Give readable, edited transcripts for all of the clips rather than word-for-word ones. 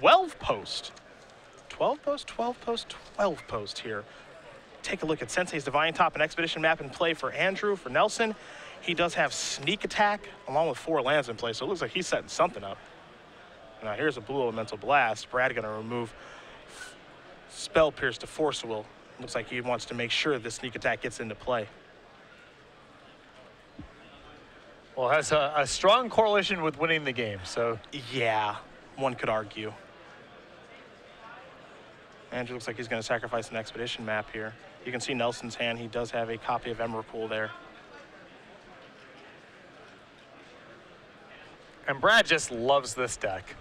12 post. 12 post, 12 post, 12 post here. Take a look at Sensei's Divine Top and Expedition map in play for Andrew, for Nelson. He does have Sneak Attack along with 4 lands in play, so it looks like he's setting something up. Now here's a Blue Elemental Blast. Brad gonna remove Spell Pierce to Force Will. Looks like he wants to make sure the Sneak Attack gets into play. Well, it has a strong correlation with winning the game, so. Yeah, one could argue. Andrew looks like he's going to sacrifice an Expedition map here. You can see Nelson's hand. He does have a copy of Emrakul there. And Brad just loves this deck.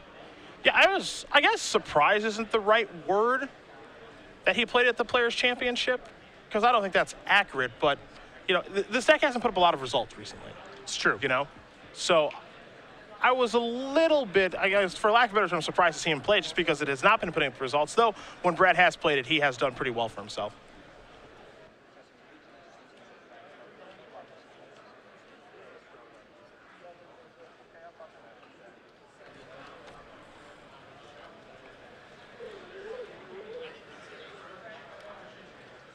Yeah, I guess surprise isn't the right word that he played at the Players' Championship, because I don't think that's accurate, but, you know, this deck hasn't put up a lot of results recently. It's true. You know? So I was a little bit, I guess, for lack of a better term, surprised to see him play just because it has not been putting up results, though when Brad has played it, he has done pretty well for himself.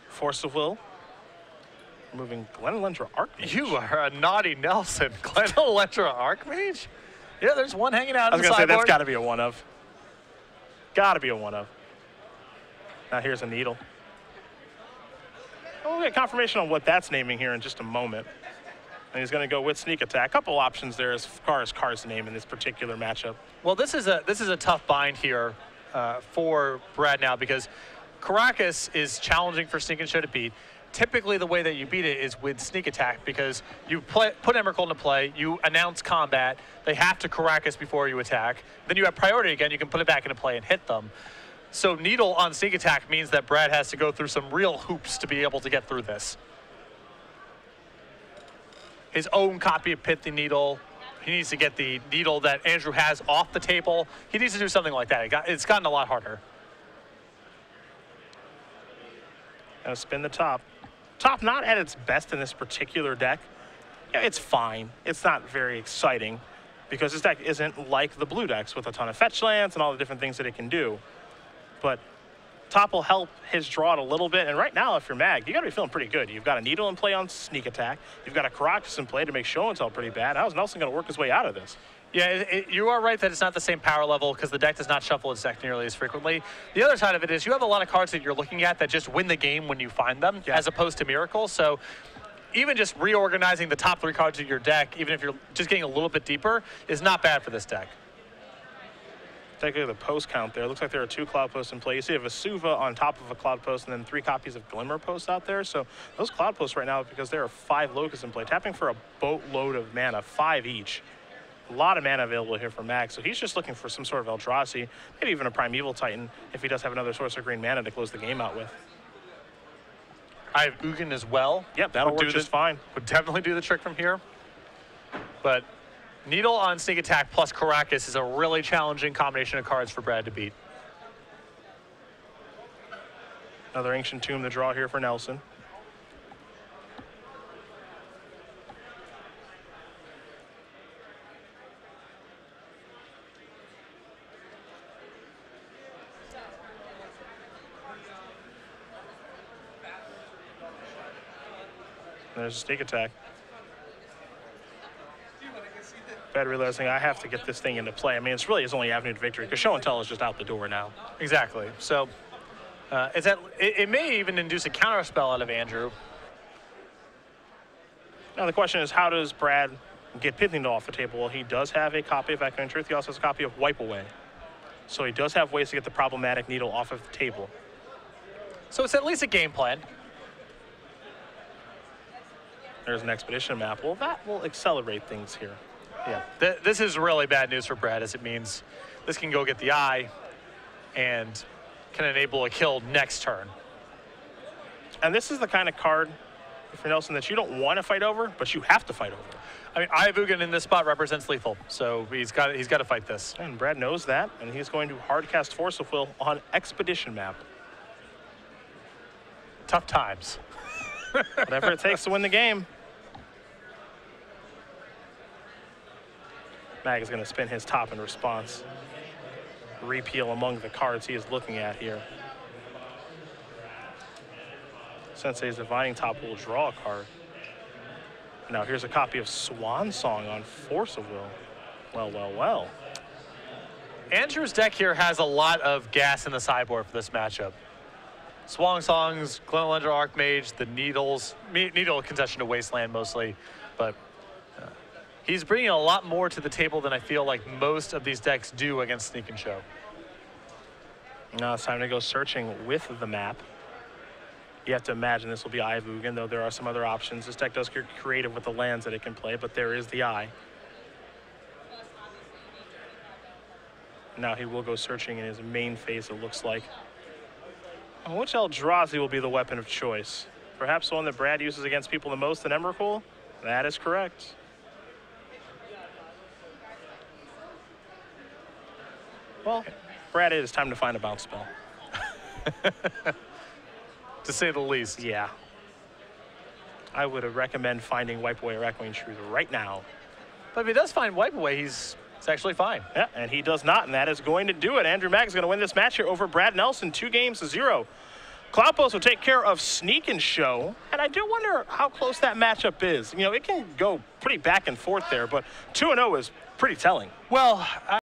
Force of Will. Moving Glen Elentra Archmage. You are a naughty Nelson. Glen Elentra Archmage? Yeah, there's one hanging out on the sideboard. I was going to say, that's got to be a one of. Got to be a one of. Now here's a Needle. We'll get confirmation on what that's naming here in just a moment. And he's going to go with Sneak Attack. A couple options there as far as cards name in this particular matchup. Well, this is a tough bind here for Brad now, because Caracas is challenging for Sneak and Show to beat. Typically, the way that you beat it is with Sneak Attack, because you put Emrakul into play, you announce combat, they have to Caracas before you attack, then you have priority again, you can put it back into play and hit them. So Needle on Sneak Attack means that Brad has to go through some real hoops to be able to get through this. His own copy of Pithy Needle, he needs to get the Needle that Andrew has off the table. He needs to do something like that. It's gotten a lot harder. Gonna spin the top. Top not at its best in this particular deck. Yeah, it's fine. It's not very exciting because this deck isn't like the blue decks with a ton of fetch lands and all the different things that it can do. But top will help his draw it a little bit. And right now, if you're Mag, you gotta be feeling pretty good. You've got a Needle in play on Sneak Attack. You've got a Caracas in play to make show and tell pretty bad. How's Nelson gonna work his way out of this? Yeah, you are right that it's not the same power level because the deck does not shuffle its deck nearly as frequently. The other side of it is you have a lot of cards that you're looking at that just win the game when you find them, as opposed to Miracles. So even just reorganizing the top 3 cards of your deck, even if you're just getting a little bit deeper, is not bad for this deck. Take a look at the post count there. Looks like there are 2 Cloud Posts in play. You see a Vesuva on top of a Cloud Post and then 3 copies of Glimmer Posts out there. So those Cloud Posts right now, because there are 5 Locusts in play, tapping for a boatload of mana, 5 each. A lot of mana available here for Maag, so he's just looking for some sort of Eldrazi, maybe even a Primeval Titan, if he does have another source of green mana to close the game out with. I have Ugin as well. Yep, that'll work just fine. Would definitely do the trick from here. But Needle on Sneak Attack plus Caracas is a really challenging combination of cards for Brad to beat. Another Ancient Tomb to draw here for Nelson. There's a Sneak Attack. Brad realizing I have to get this thing into play. I mean, it's really his only avenue to victory because show and tell is just out the door now. Exactly. So it may even induce a counter spell out of Andrew. Now the question is, how does Brad get Pithy Needle off the table? Well, he does have a copy of Echoing Truth. He also has a copy of Wipe Away. So he does have ways to get the problematic Needle off of the table. So it's at least a game plan. There's an Expedition map. Well, that will accelerate things here. Yeah, this is really bad news for Brad, as it means this can go get the eye and can enable a kill next turn. And this is the kind of card, for Nelson, that you don't want to fight over, but you have to fight over. I mean, Ugin in this spot represents lethal, so he's got to fight this. And Brad knows that, and he's going to hard cast Force of Will on Expedition map. Tough times. Whatever it takes to win the game. Maag is going to spin his top in response. repeal among the cards he is looking at here. Sensei's Divining Top will draw a card. Now here's a copy of Swan Song on Force of Will. Well, well, well. Andrew's deck here has a lot of gas in the sideboard for this matchup. Swan Songs, Glenelender Archmage, the Needle concession to Wasteland mostly, but he's bringing a lot more to the table than I feel like most of these decks do against Sneak and Show. Now it's time to go searching with the map. You have to imagine this will be Eye of Ugin, though there are some other options. This deck does get creative with the lands that it can play, but there is the Eye. Now he will go searching in his main phase, it looks like. Which Eldrazi will be the weapon of choice? Perhaps the one that Brad uses against people the most in Emrakul? That is correct. Well, Brad, it is time to find a bounce spell. To say the least. Yeah. I would recommend finding Wipe Away or Echoing Truth right now. But if he does find Wipe Away, it's actually fine. Yeah, and he does not, and that is going to do it. Andrew Maag is going to win this match here over Brad Nelson, 2-0. Cloudpost will take care of Sneak and Show, and I do wonder how close that matchup is. You know, it can go pretty back and forth there, but 2-0 is pretty telling. Well,